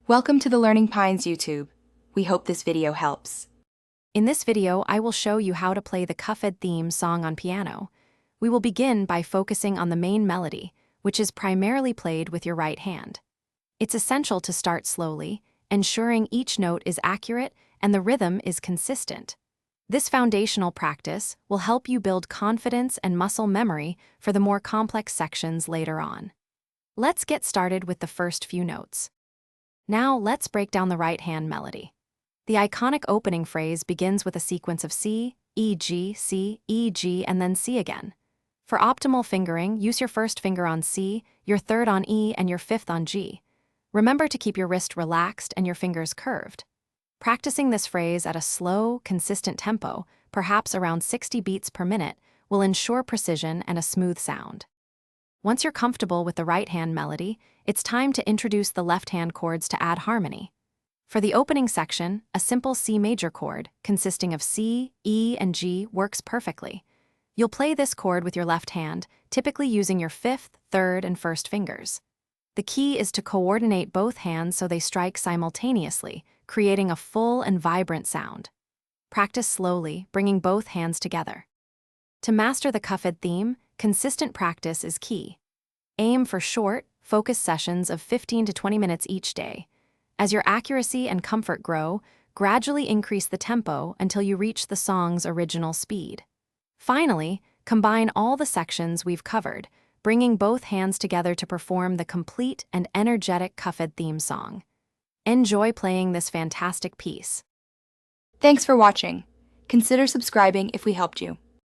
Welcome to the Learning Pines YouTube. We hope this video helps. In this video, I will show you how to play the Cuphead theme song on piano. We will begin by focusing on the main melody, which is primarily played with your right hand. It's essential to start slowly, ensuring each note is accurate and the rhythm is consistent. This foundational practice will help you build confidence and muscle memory for the more complex sections later on. Let's get started with the first few notes. Now let's break down the right-hand melody. The iconic opening phrase begins with a sequence of C, E, G, C, E, G, and then C again. For optimal fingering, use your first finger on C, your third on E, and your fifth on G. Remember to keep your wrist relaxed and your fingers curved. Practicing this phrase at a slow, consistent tempo, perhaps around 60 beats per minute, will ensure precision and a smooth sound. Once you're comfortable with the right-hand melody, it's time to introduce the left-hand chords to add harmony. For the opening section, a simple C major chord, consisting of C, E, and G, works perfectly. You'll play this chord with your left hand, typically using your fifth, third, and first fingers. The key is to coordinate both hands so they strike simultaneously, creating a full and vibrant sound. Practice slowly, bringing both hands together. To master the Cuphead theme, consistent practice is key. Aim for short, focused sessions of 15 to 20 minutes each day. As your accuracy and comfort grow, gradually increase the tempo until you reach the song's original speed. Finally, combine all the sections we've covered, bringing both hands together to perform the complete and energetic Cuphead theme song. Enjoy playing this fantastic piece. Thanks for watching. Consider subscribing if we helped you.